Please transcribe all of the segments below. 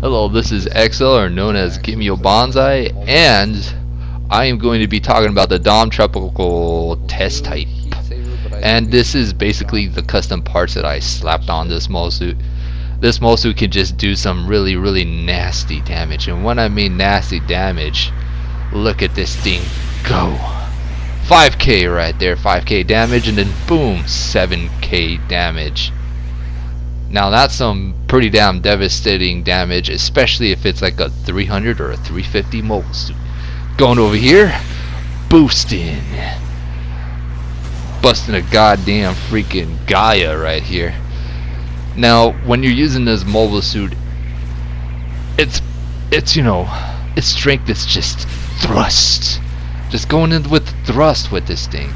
Hello, this is XL, or known as GBO Bonsai, and I am going to be talking about the Dom Tropical test type. And this is basically the custom parts that I slapped on this mole suit. This mole suit can just do some really nasty damage, and when I mean nasty damage, look at this thing go. 5k right there, 5k damage, and then boom, 7k damage. Now that's some pretty damn devastating damage, especially if it's like a 300 or a 350 mobile suit. Going over here, boosting, busting a goddamn freaking Gaia right here. Now when you're using this mobile suit, it's its strength is just thrust. Just going in with thrust with this thing.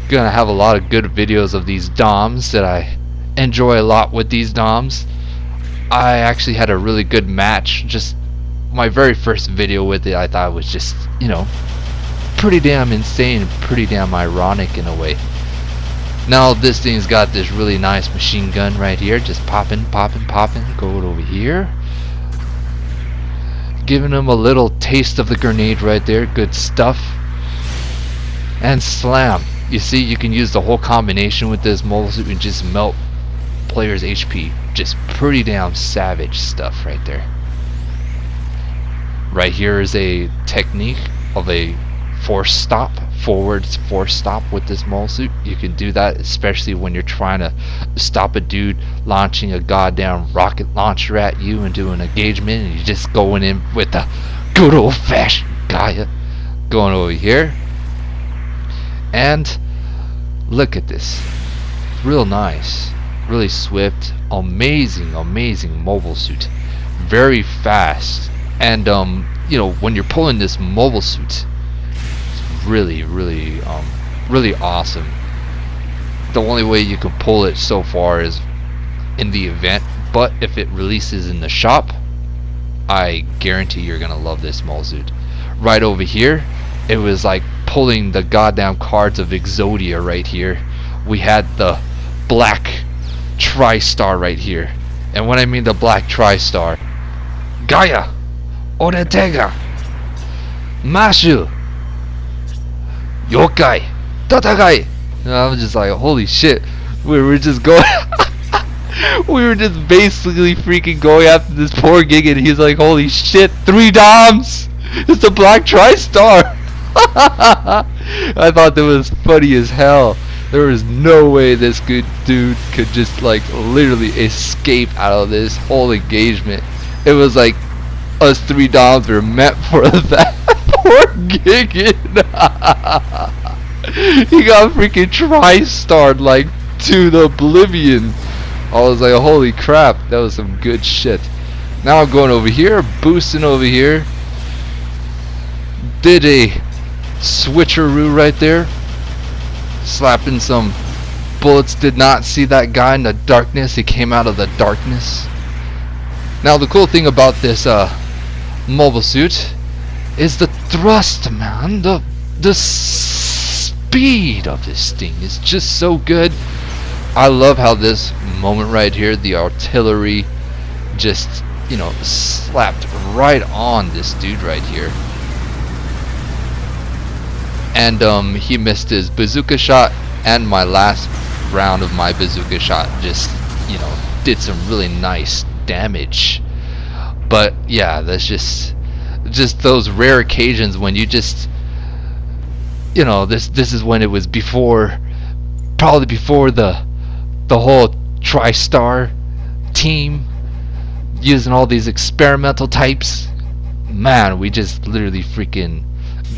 Gonna have a lot of good videos of these DOMs that I enjoy a lot with these DOMs. I actually had a really good match. Just my very first video with it, I thought was just, pretty damn insane, pretty damn ironic in a way. Now this thing's got this really nice machine gun right here, just popping. Go over here, giving him a little taste of the grenade right there. Good stuff. And slam. You see, you can use the whole combination with this mobile suit and just melt players' HP. Just pretty damn savage stuff right there. Right here is a technique of a forward force stop with this mobile suit. You can do that especially when you're trying to stop a dude launching a goddamn rocket launcher at you and doing engagement, and you're just going in with the good old fashioned Gaia. Going over here. And look at this, real nice, really swift, amazing mobile suit, very fast. And when you're pulling this mobile suit, it's really awesome. The only way you can pull it so far is in the event, but if it releases in the shop, I guarantee you're gonna love this mobile suit. Right over here, it was like pulling the goddamn cards of Exodia right here. We had the black tri-star right here, and when I mean the black tri-star, Gaia, Onetega, Mashu, Yokai, Tatagai. And I was just like, holy shit, we were just going we were just basically freaking going after this poor gig, and he's like, holy shit, 3 DOMs, it's a black tri-star. I thought that was funny as hell. There was no way this good dude could just like literally escape out of this whole engagement. It was like us 3 DOMs were meant for that poor Gigan. He got freaking tri-starred like to the oblivion. I was like, holy crap, that was some good shit. Now I'm going over here, boosting over here. Did a switcheroo right there, slapping some bullets. Did not see that guy in the darkness. He came out of the darkness. Now the cool thing about this mobile suit is the thrust, man. The speed of this thing is just so good. I love how this moment right here, the artillery just slapped right on this dude right here. And he missed his bazooka shot, and my last round of my bazooka shot just did some really nice damage. But yeah, that's just those rare occasions when you just this is when it was probably before the whole tri-star team using all these experimental types. Man, we just literally freaking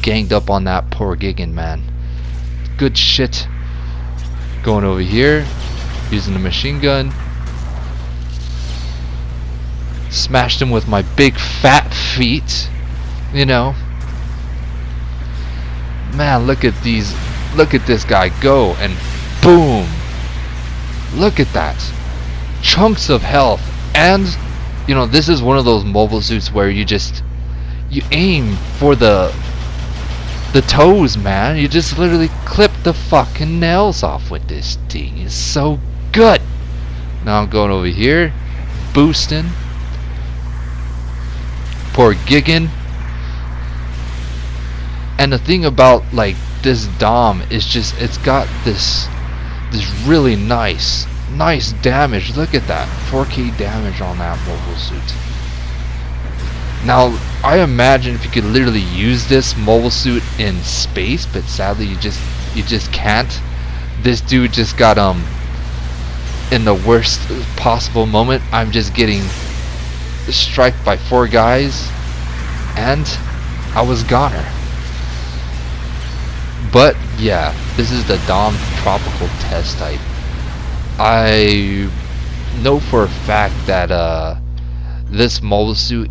ganged up on that poor Gigan, man. Good shit. Going over here, using the machine gun, smashed him with my big fat feet. Man, look at this guy go, and boom, look at that, chunks of health. And this is one of those mobile suits where you aim for the toes, man. You just literally clip the fucking nails off with this thing. It's so good. Now I'm going over here, boosting. Poor Gigan. And the thing about like this Dom is just it's got this really nice damage. Look at that 4K damage on that mobile suit. Now I imagine if you could literally use this mobile suit in space, but sadly you just can't. This dude just got in the worst possible moment. I'm just getting struck by 4 guys and I was goner. But yeah, this is the Dom Tropical test type. I know for a fact that this mobile suit,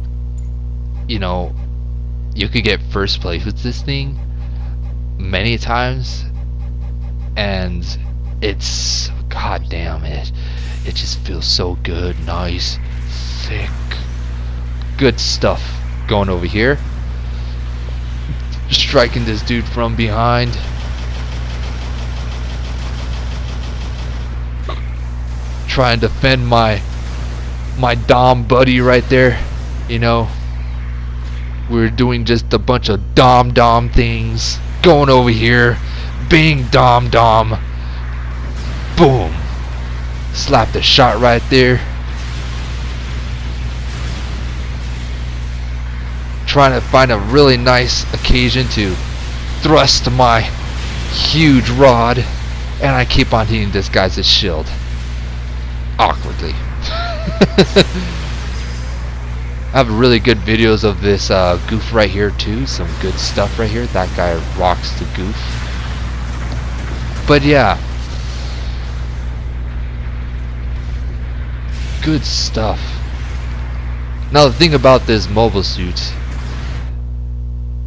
you know, you could get first place with this thing many times, and it's goddamn it just feels so good, nice, thick, good stuff. Going over here, striking this dude from behind. Trying to defend my Dom buddy right there. You know, we're doing just a bunch of Dom things. Going over here, bing, Dom. Boom. Slapped a shot right there. Trying to find a really nice occasion to thrust my huge rod, and I keep on hitting this guy's shield awkwardly. I have really good videos of this goof right here too. Some good stuff right here. That guy rocks the goof. But yeah, good stuff. Now the thing about this mobile suit,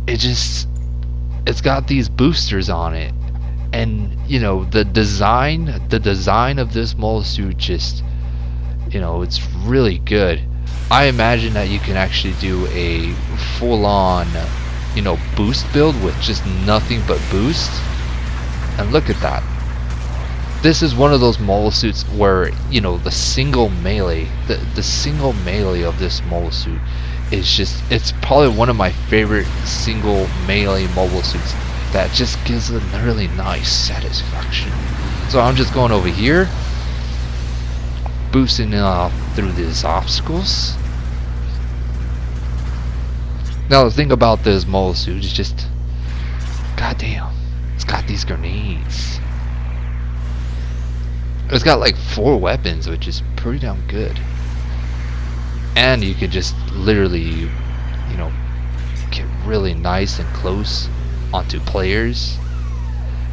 it's got these boosters on it, and you know the design of this mobile suit, just, you know, it's really good. I imagine that you can actually do a full-on, you know, boost build with just nothing but boost. And look at that. This is one of those mobile suits where, you know, the single melee of this mobile suit is just, it's probably one of my favorite single melee mobile suits that just gives a really nice satisfaction. So I'm just going over here, boosting through these obstacles. Now the thing about this mobile suit is just, goddamn, it's got these grenades. It's got like 4 weapons, which is pretty damn good. And you could just literally, you know, get really nice and close onto players,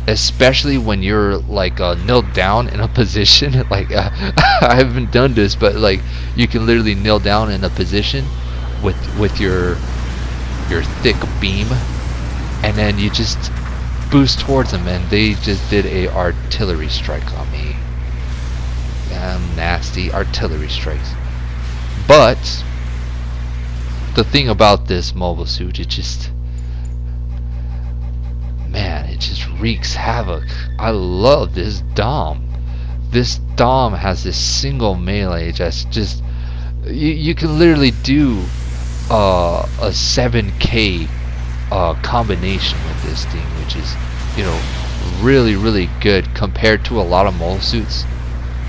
especially when you're like knelt down in a position. Like I haven't done this, but like you can literally kneel down in a position with your thick beam, and then you just boost towards them, and they just did a artillery strike on me. Damn nasty artillery strikes. But the thing about this mobile suit, it just, man, it just wreaks havoc. I love this Dom. This Dom has this single melee that's just, you can literally do a 7K combination with this thing, which is, you know, really good compared to a lot of mobile suits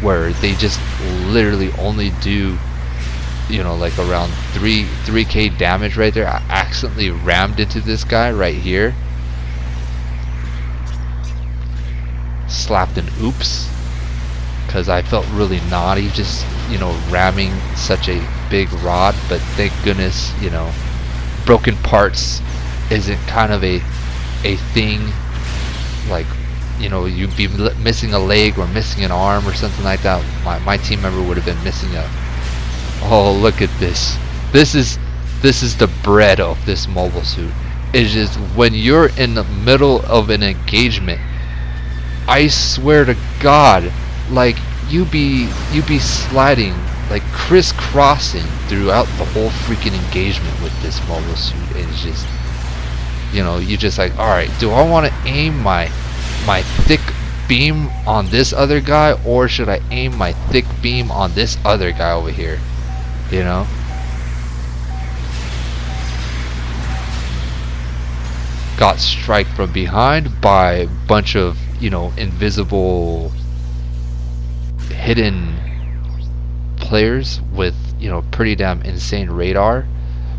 where they just literally only do, you know, like around 3K damage right there. I accidentally rammed into this guy right here. Slapped an oops because I felt really naughty just, you know, ramming such a big rod. But thank goodness, you know, broken parts isn't kind of a thing. Like, you know, you'd be missing a leg or missing an arm or something like that. My team member would have been missing a, oh, look at this. This is the bread of this mobile suit. It's just when you're in the middle of an engagement, I swear to God, like you be sliding, like crisscrossing throughout the whole freaking engagement with this mobile suit. And it's just, you know, you just like, all right, do I want to aim my thick beam on this other guy, or should I aim my thick beam on this other guy over here? you know. Got striked from behind by a bunch of, you know, invisible hidden players with, you know, pretty damn insane radar.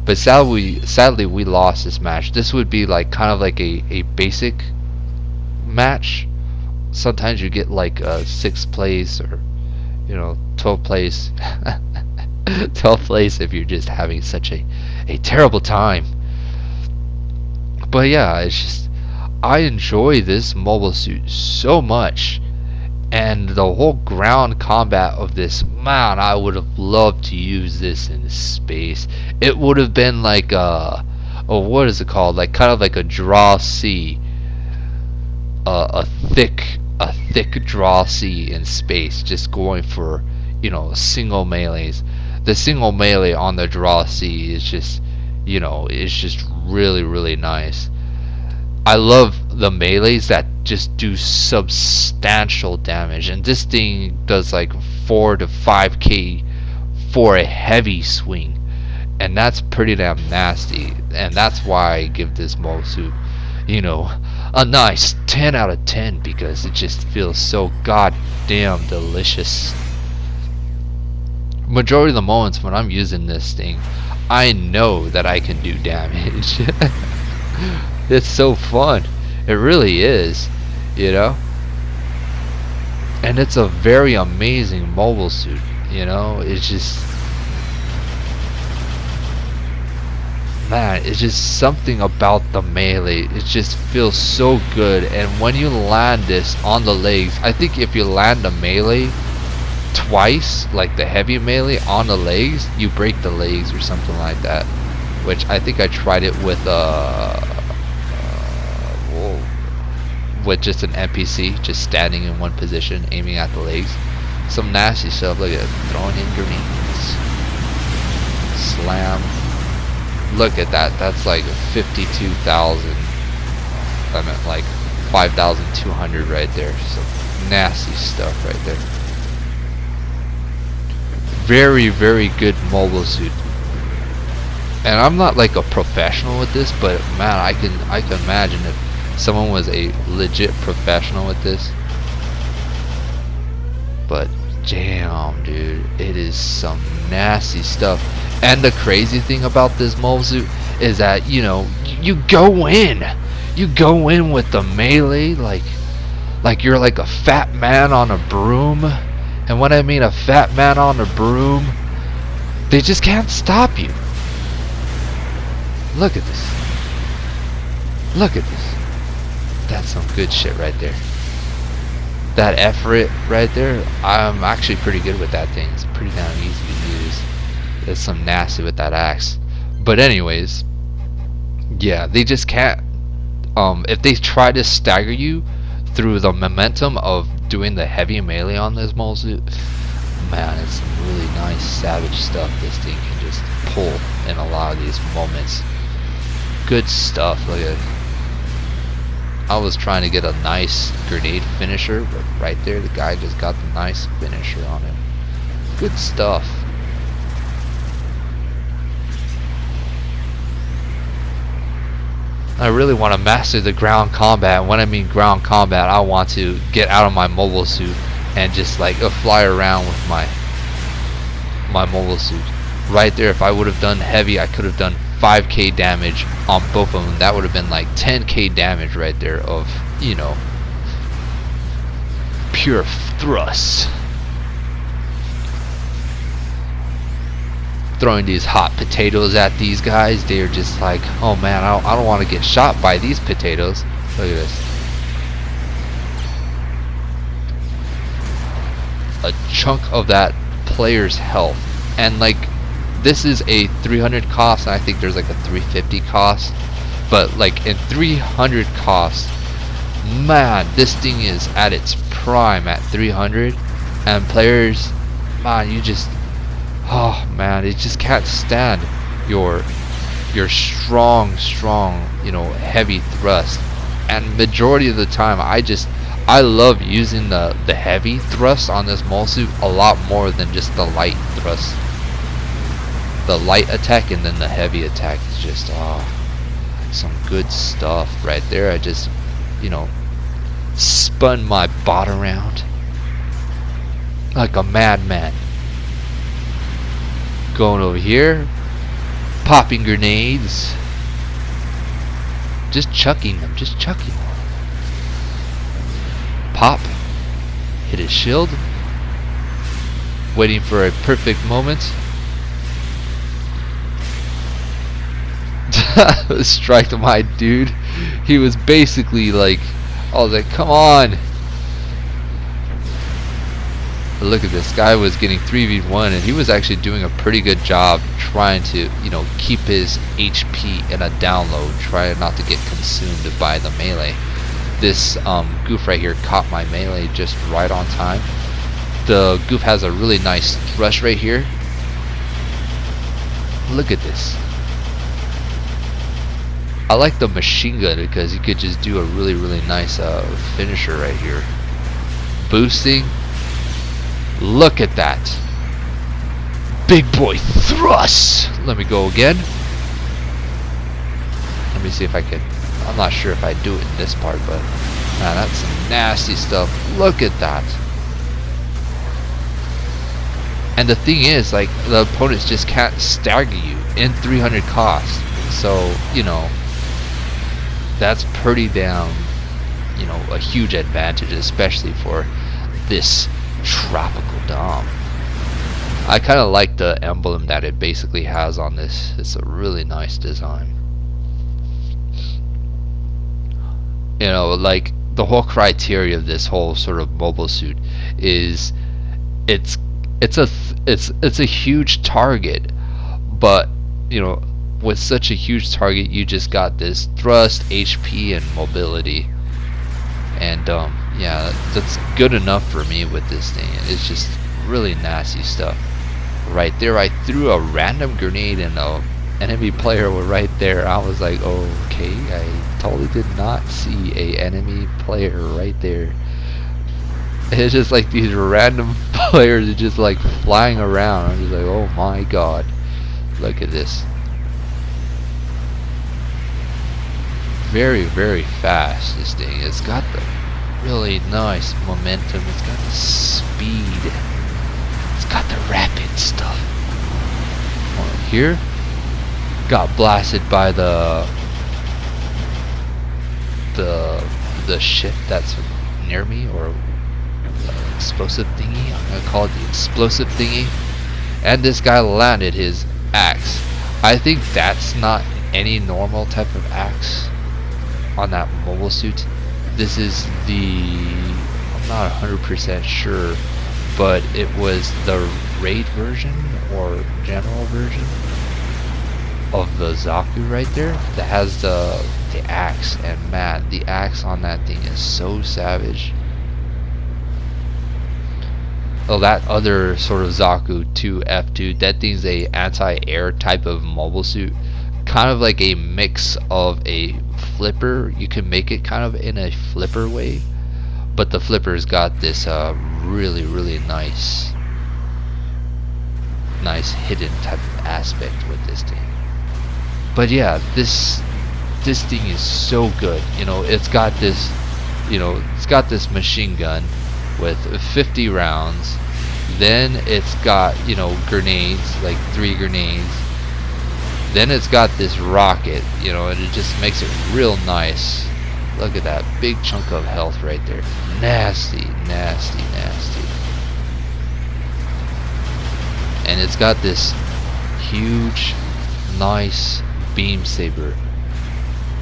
But sadly we lost this match. This would be like kind of like a basic match. Sometimes you get like 6th place, or, you know, 12th place. 12th place if you're just having such a terrible time. But yeah, it's just, I enjoy this mobile suit so much, and the whole ground combat of this, man, I would have loved to use this in space. It would have been like oh, what is it called? Like kind of like a draw C, a thick draw C in space, just going for, you know, single melees. The single melee on the draw C is just, you know, it's just really nice. I love the melees that just do substantial damage, and this thing does like 4 to 5k for a heavy swing, and that's pretty damn nasty. And that's why I give this mobile suit, you know, a nice 10 out of 10, because it just feels so goddamn delicious. Majority of the moments when I'm using this thing, I know that I can do damage. It's so fun. It really is, you know. And it's a very amazing mobile suit, you know. It's just, man, it's just something about the melee. It just feels so good. And when you land this on the legs, I think if you land a melee twice, like the heavy melee on the legs, you break the legs or something like that. Which I think I tried it with just an NPC, just standing in one position, aiming at the legs. Some nasty stuff. Look at it, throwing in grenades, slam. Look at that. That's like 52,000. I meant like 5,200 right there. Some nasty stuff right there. Very good mobile suit. And I'm not like a professional with this, but man, I can imagine if someone was a legit professional with this. But damn, dude, it is some nasty stuff. And the crazy thing about this mobile suit is that, you know, you go in with the melee like you're like a fat man on a broom. And when I mean a fat man on a broom, they just can't stop you. Look at this. Look at this. That's some good shit right there. That effort right there, I'm actually pretty good with that thing. It's pretty damn easy to use. There's some nasty with that axe. But anyways, yeah, they just can't, if they try to stagger you through the momentum of doing the heavy melee on this mobile suit, man, it's some really nice savage stuff this thing can just pull in a lot of these moments. Good stuff. Look at it. I was trying to get a nice grenade finisher, but right there the guy just got the nice finisher on him. Good stuff. I really want to master the ground combat. When I mean ground combat, I want to get out of my mobile suit and just like fly around with my mobile suit. Right there, if I would have done heavy, I could have done 5k damage on both of them. That would have been like 10k damage right there of, you know, pure thrust. Throwing these hot potatoes at these guys, they're just like, oh man, I don't want to get shot by these potatoes. Look at this. A chunk of that player's health. And like, this is a 300 cost, and I think there's like a 350 cost. But like in 300 cost, man, this thing is at its prime at 300. And players, man, you just, oh man, it just can't stand your strong, you know, heavy thrust. And majority of the time, I love using the heavy thrust on this mole suit a lot more than just the light thrust. the light attack and then the heavy attack is just some good stuff right there. I just, you know, spun my bot around like a madman. Going over here, popping grenades, just chucking them, Pop, hit his shield, waiting for a perfect moment. Strike my dude. He was basically like, I was like, come on. But look at this guy, was getting 3v1 and he was actually doing a pretty good job trying to, you know, keep his HP in a down low, trying not to get consumed by the melee. This goof right here caught my melee just right on time. The goof has a really nice thrust right here. Look at this. I like the machine gun because you could just do a really nice finisher right here. Boosting. Look at that. Big boy thrust. Let me go again. Let me see if I can. I'm not sure if I do it in this part, but man, that's some nasty stuff. Look at that. And the thing is, like, the opponents just can't stagger you in 300 cost. So, you know, that's pretty damn, you know, a huge advantage, especially for this tropical dom. I kind of like the emblem that it basically has on this. It's a really nice design. You know, like, the whole criteria of this whole sort of mobile suit is it's a huge target, but you know, with such a huge target, you just got this thrust, HP, and mobility, and yeah, that's good enough for me with this thing. It's just really nasty stuff. Right there, I threw a random grenade and a enemy player were right there. I was like, okay, I totally did not see a enemy player right there. It's just like these random players are just like flying around. I'm just like, oh my god, look at this. Very fast, this thing. It's got the really nice momentum. It's got the speed. It's got the rapid stuff. Over here, got blasted by the ship that's near me, or explosive thingy. I'm gonna call it the explosive thingy. And this guy landed his axe. I think that's not any normal type of axe on that mobile suit. This is I'm not 100% sure, but it was the raid version or general version of the Zaku right there that has the axe, and man, the axe on that thing is so savage. Oh, that other sort of Zaku 2F2, that thing's a anti-air type of mobile suit, kind of like a mix of a flipper. You can make it kind of in a flipper way, but the flipper's got this really nice hidden type of aspect with this thing. But yeah, this thing is so good. You know, it's got this, you know, it's got this machine gun with 50 rounds. Then it's got, you know, grenades, like 3 grenades. Then it's got this rocket, you know, and it just makes it real nice. Look at that big chunk of health right there. Nasty. And it's got this huge, nice beam saber.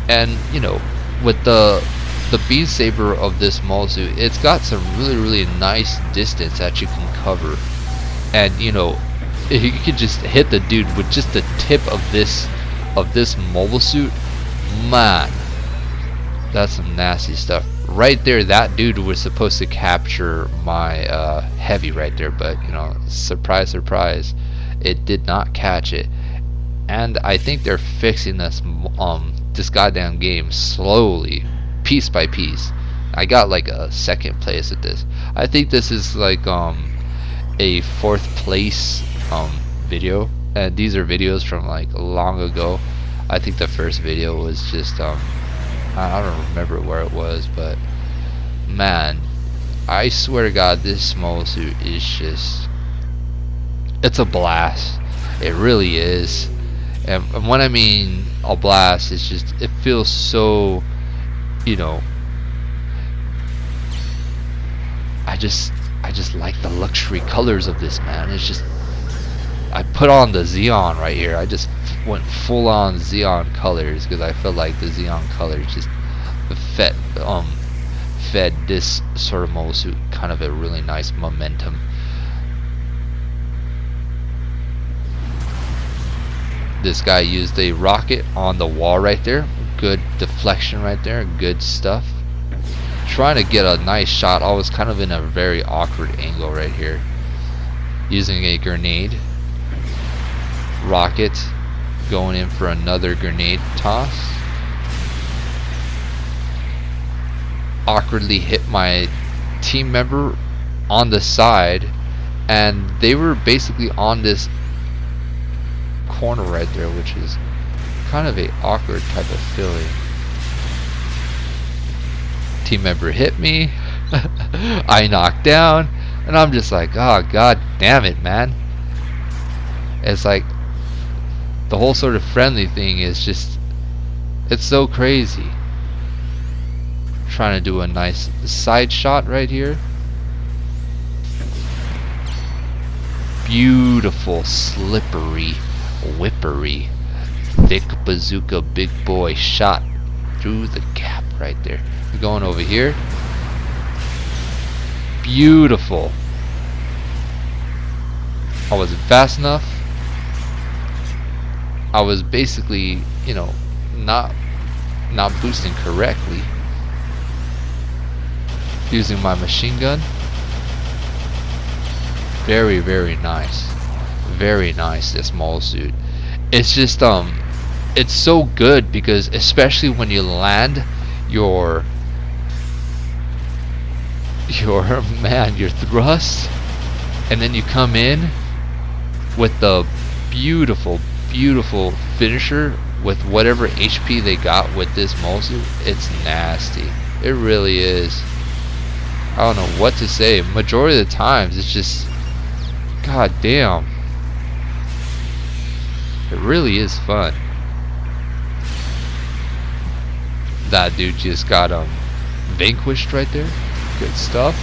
And, you know, with the beam saber of this Molzu, it's got some really nice distance that you can cover. And, you know, you could just hit the dude with just the tip of this mobile suit. Man, that's some nasty stuff right there. That dude was supposed to capture my heavy right there, but you know, surprise, it did not catch it. And I think they're fixing this goddamn game slowly, piece by piece. I got like a 2nd place at this. I think this is like a 4th place video, and these are videos from like long ago. I think the first video was just I don't remember where it was, but man, I swear to God, this mobile suit is just, it's a blast. It really is. And when I mean a blast, it's just, it feels so, you know, I just like the luxury colors of this, man. It's just, I put on the Xeon right here. I just went full on Xeon colors because I felt like the Xeon colors just fed this sort of mobile suit kind of a really nice momentum. This guy used a rocket on the wall right there. Good deflection right there. Good stuff. Trying to get a nice shot. I was kind of in a very awkward angle right here. Using a grenade. Rocket. Going in for another grenade toss. Awkwardly hit my team member on the side. And they were basically on this corner right there, which is kind of a awkward type of feeling. Team member hit me. I knocked down, and I'm just like, oh god damn it, man. It's like the whole sort of friendly thing is just, it's so crazy. Trying to do a nice side shot right here. Beautiful, slippery, whippery, thick bazooka big boy shot through the gap right there. We're going over here. Beautiful. I wasn't fast enough. I was basically, you know, not boosting correctly. Using my machine gun. Very, very nice. Very nice, this mobile suit. It's just it's so good because especially when you land your thrust, and then you come in with the beautiful finisher with whatever HP they got with this mobile suit. It's nasty. It really is. I don't know what to say. Majority of the times it's just, god damn, it really is fun. That dude just got vanquished right there. Good stuff.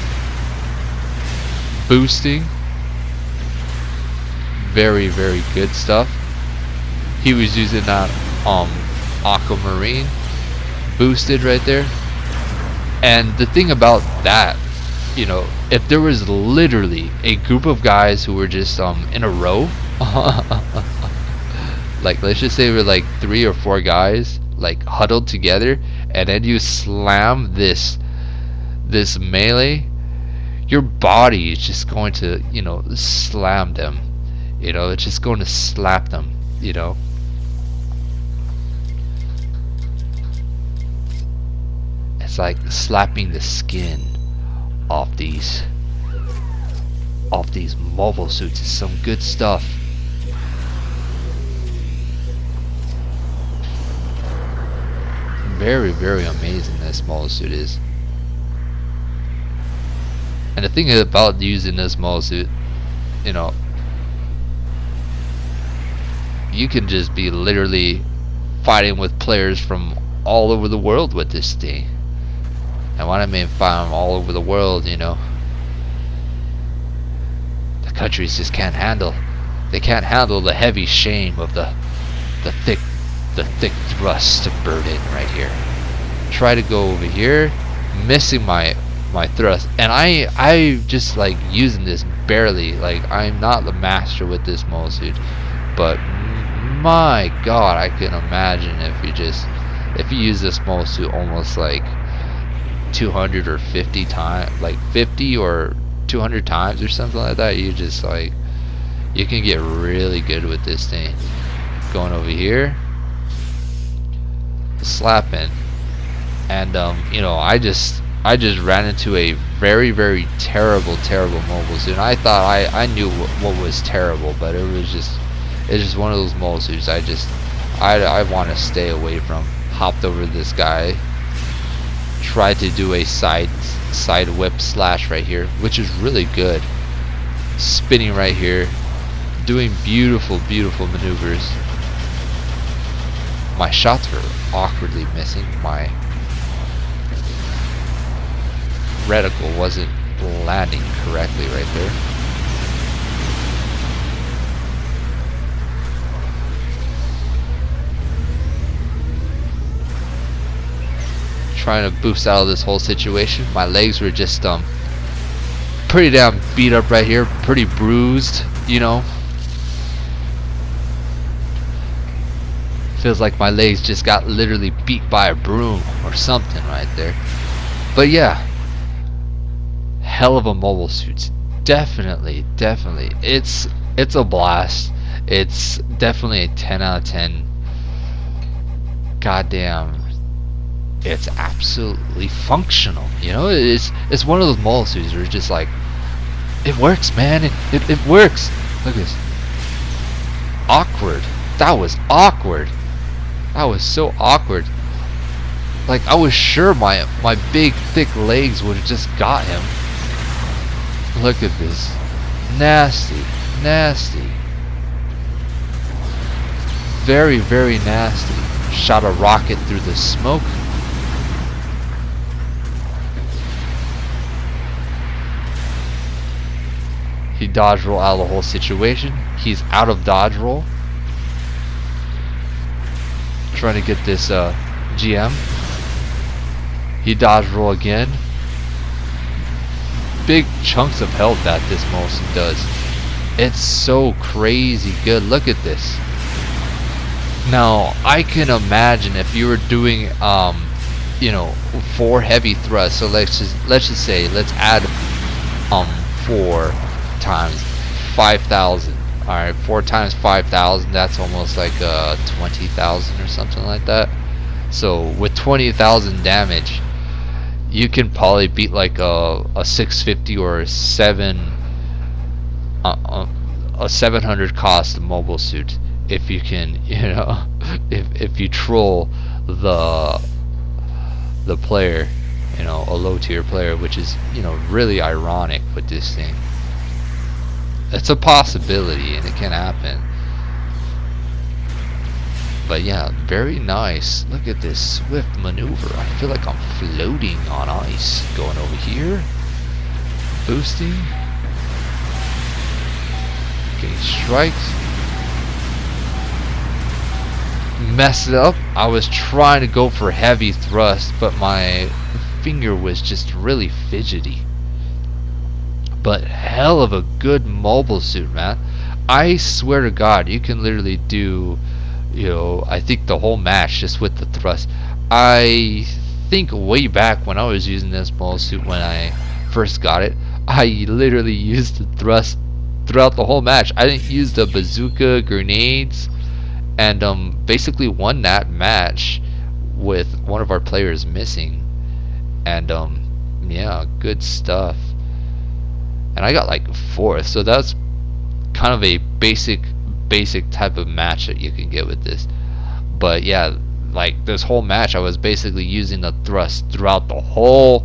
Boosting. Very, very good stuff. He was using that aquamarine. Boosted right there. And the thing about that, you know, if there was literally a group of guys who were just in a row, like let's just say we're like 3 or 4 guys like huddled together, and then you slam this melee, your body is just going to, you know, slam them. You know, it's just going to slap them, you know. It's like slapping the skin off these mobile suits. Is some good stuff. Very, very amazing this mobile suit is. And the thing about using this mobile suit, you know, you can just be literally fighting with players from all over the world with this thing. And when I mean fighting all over the world, you know, the countries just can't handle. They can't handle the heavy shame of the thick thrust burden right here. Try to go over here, missing my thrust, and I just like using this barely. Like, I'm not the master with this mobile suit, but my god, I can imagine if you use this mobile suit almost like 200 or 50 times, like 50 or 200 times or something like that, you just like, you can get really good with this thing. Going over here, slapping, and you know, I just ran into a very, very terrible mobile suit. And I thought I knew what was terrible, but it was just, It's just one of those mobile suits I want to stay away from. Hopped over this guy, tried to do a side whip slash right here, which is really good. Spinning right here, doing beautiful maneuvers. My shots were awkwardly missing. My reticle wasn't landing correctly right there. Trying to boost out of this whole situation. My legs were just pretty damn beat up right here, pretty bruised, you know. Feels like my legs just got literally beat by a broom or something right there. But yeah, hell of a mobile suit. Definitely. It's a blast. It's definitely a 10 out of 10. Goddamn. It's absolutely functional. You know, it's one of those mobile suits where it's just like, it works, man. It works. Look at this. Awkward. That was awkward. That was so awkward. Like, I was sure my big thick legs would have just got him. Look at this. Nasty. Very nasty. Shot a rocket through the smoke. He dodge roll out of the whole situation. He's out of dodge roll. Trying to get this GM. He dodge roll again. Big chunks of health that this most does. It's so crazy good. Look at this. Now I can imagine if you were doing you know, 4 heavy thrusts. So let's just say let's add 4 times 5,000. Alright, 4 times 5,000, that's almost like 20,000 or something like that. So with 20,000 damage, you can probably beat like a 650 or a 700 cost mobile suit if you can, you know, if you troll the player, you know, a low tier player, which is, you know, really ironic with this thing. It's a possibility and it can happen. But yeah, very nice. Look at this swift maneuver. I feel like I'm floating on ice. Going over here. Boosting. Getting strikes. Messed it up. I was trying to go for heavy thrust, but my finger was just really fidgety. But hell of a good mobile suit, man. I swear to God, you can literally do, you know, I think the whole match just with the thrust. I think way back when I was using this mobile suit when I first got it, I literally used the thrust throughout the whole match. I didn't use the bazooka, grenades, and basically won that match with one of our players missing. And yeah, good stuff. And I got like 4th, so that's kind of a basic type of match that you can get with this. But yeah, like this whole match I was basically using the thrust throughout the whole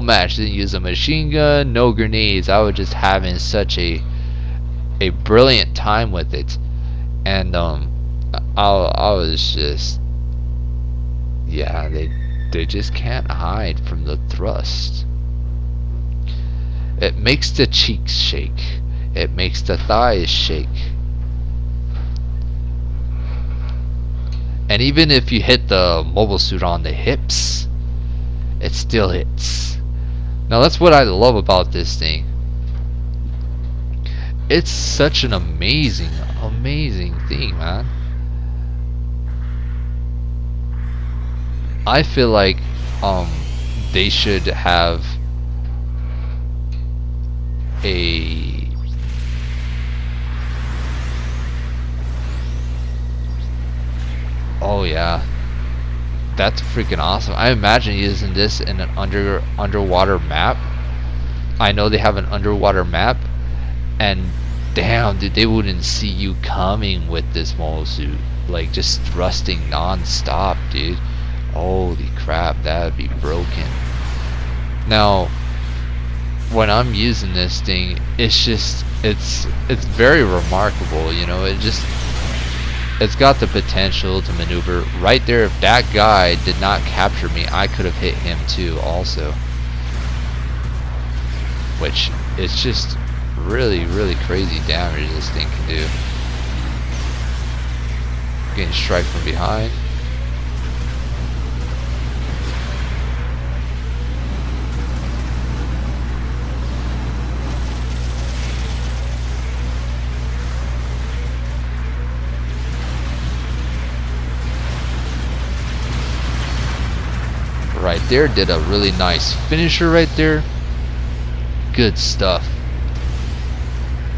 match. Didn't use a machine gun, no grenades. I was just having such a brilliant time with it. And I was just, yeah, they just can't hide from the thrust. It makes the cheeks shake. It makes the thighs shake. And even if you hit the mobile suit on the hips, it still hits. Now that's what I love about this thing. It's such an amazing thing, man. I feel like they should have a oh yeah, that's freaking awesome. I imagine using this in an underwater map. I know they have an underwater map, and damn, dude, they wouldn't see you coming with this mole suit. Like, just thrusting non-stop, dude. Holy crap, that would be broken. Now, when I'm using this thing, it's just, it's very remarkable, you know. It's got the potential to maneuver. Right there, if that guy did not capture me, I could have hit him too also. Which is just really, really crazy damage this thing can do. Getting strike from behind. Right there, did a really nice finisher right there. Good stuff.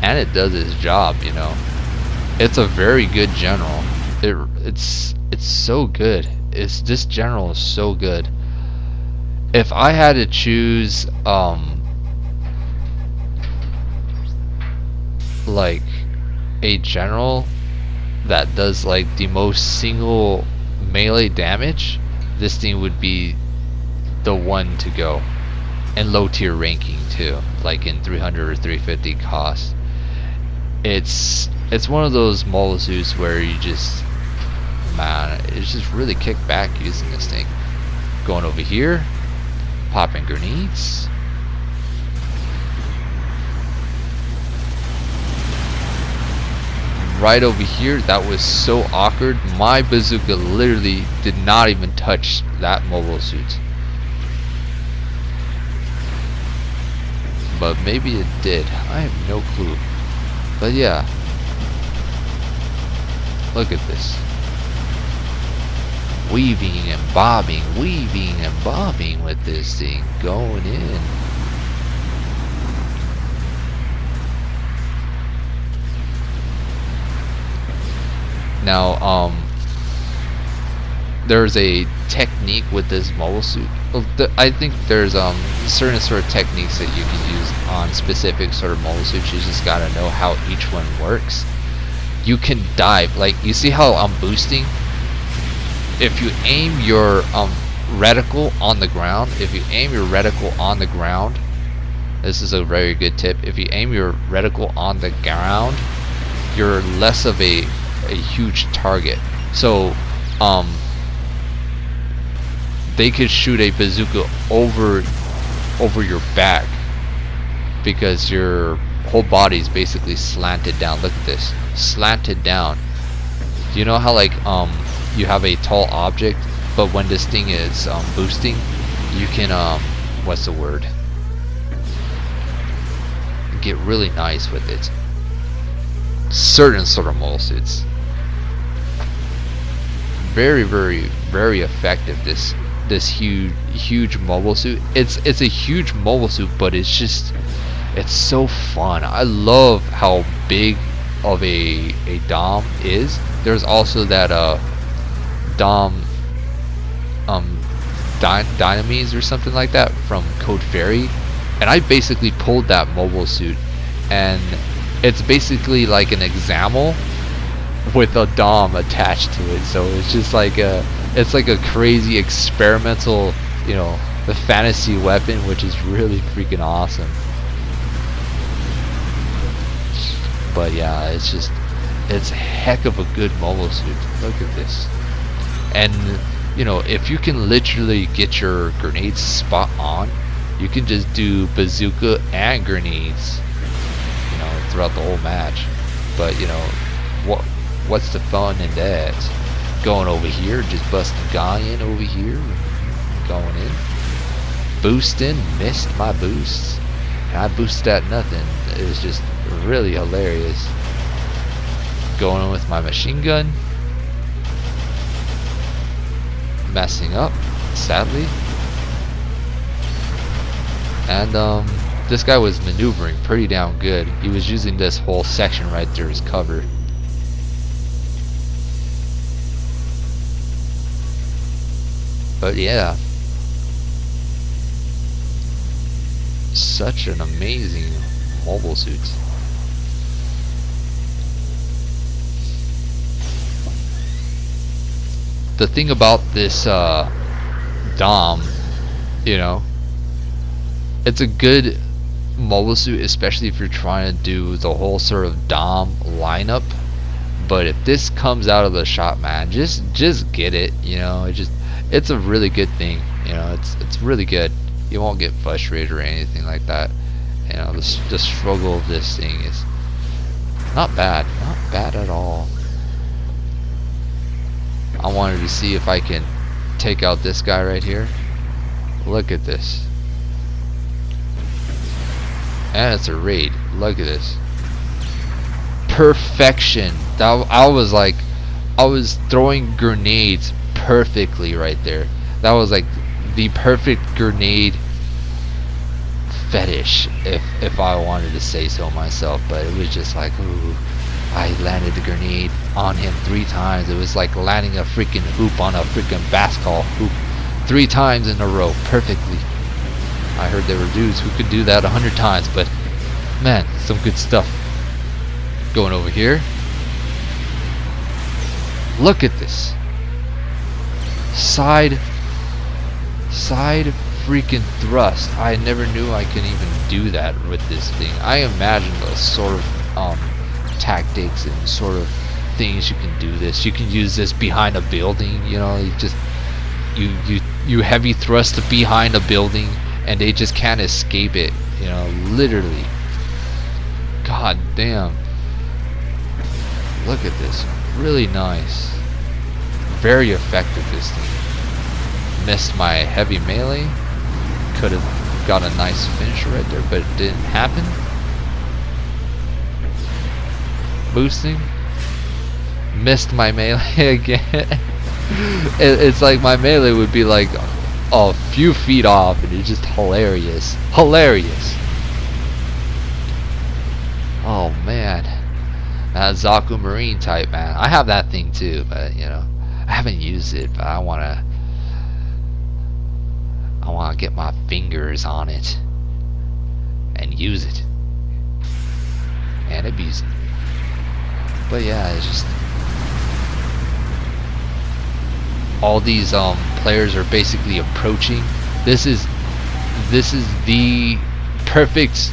And it does its job, you know. It's a very good general. It's so good. This general is so good. If I had to choose like a general that does like the most single melee damage, this thing would be the one to go. And low tier ranking too, like in 300 or 350 cost. It's one of those mole suits where you just, man, it's just really kick back using this thing. Going over here, popping grenades. Right over here, that was so awkward. My bazooka literally did not even touch that mobile suit. But maybe it did. I have no clue. But yeah. Look at this. Weaving and bobbing with this thing. Going in. Now, there's a technique with this mobile suit. I think there's certain sort of techniques that you can use on specific sort of mobile suits. You just gotta know how each one works. You can dive, like you see how I'm boosting. If you aim your reticle on the ground, this is a very good tip. If you aim your reticle on the ground, you're less of a huge target. So they could shoot a bazooka over your back because your whole body is basically slanted down. Look at this, slanted down. You know how like you have a tall object, but when this thing is boosting, you can what's the word? Get really nice with it. Certain sort of mole suits. Very, very, very effective. This huge mobile suit. It's a huge mobile suit, but it's so fun. I love how big of a Dom is. There's also that Dom Dynames or something like that from Code Fairy, and I basically pulled that mobile suit, and it's basically like an example with a Dom attached to it. So it's just like it's like a crazy experimental, you know, the fantasy weapon, which is really freaking awesome. But yeah, it's a heck of a good mobile suit. Look at this. And you know, if you can literally get your grenades spot on, you can just do bazooka and grenades, you know, throughout the whole match. But you know, what's the fun in that? Going over here, just busting a guy in over here, going in, boosting, missed my boosts, and I boosted at nothing. It was just really hilarious. Going in with my machine gun, messing up, sadly. And this guy was maneuvering pretty damn good. He was using this whole section right there as cover. But yeah, such an amazing mobile suit. the thing about this Dom, you know, it's a good mobile suit, especially if you're trying to do the whole sort of Dom lineup. But if this comes out of the shop, man, just get it. You know, it's a really good thing. You know, it's really good. You won't get frustrated or anything like that. You know, the struggle of this thing is not bad at all. I wanted to see if I can take out this guy right here. Look at this. And it's a raid. Look at this. Perfection. I was throwing grenades perfectly right there. That was like the perfect grenade fetish, if I wanted to say so myself. But it was just like, ooh, I landed the grenade on him 3 times. It was like landing a freaking hoop on a freaking basketball hoop 3 times in a row perfectly. I heard there were dudes who could do that 100 times, but man, some good stuff. Going over here. Look at this. Side freaking thrust. I never knew I could even do that with this thing. I imagined the sort of tactics and sort of things you can do this. You can use this behind a building, you know, you heavy thrust behind a building and they just can't escape it, you know, literally. God damn. Look at this. Really nice. Very effective, this thing. Missed my heavy melee. Could have got a nice finish right there, but it didn't happen. Boosting. Missed my melee again. It's like my melee would be like a few feet off, and it's just hilarious. Hilarious. Oh man. That Zaku Marine type, man. I have that thing too, but you know, I haven't used it, but I wanna get my fingers on it and use it and abuse it. But yeah, it's just all these players are basically approaching. This is the perfect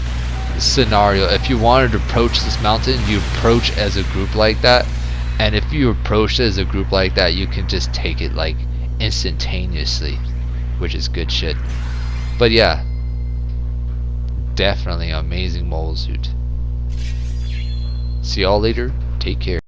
scenario. If you wanted to approach this mountain, you approach as a group like that, and if you approach as a group like that, you can just take it like instantaneously, which is good shit. But yeah, definitely amazing mobile suit. See y'all later. Take care.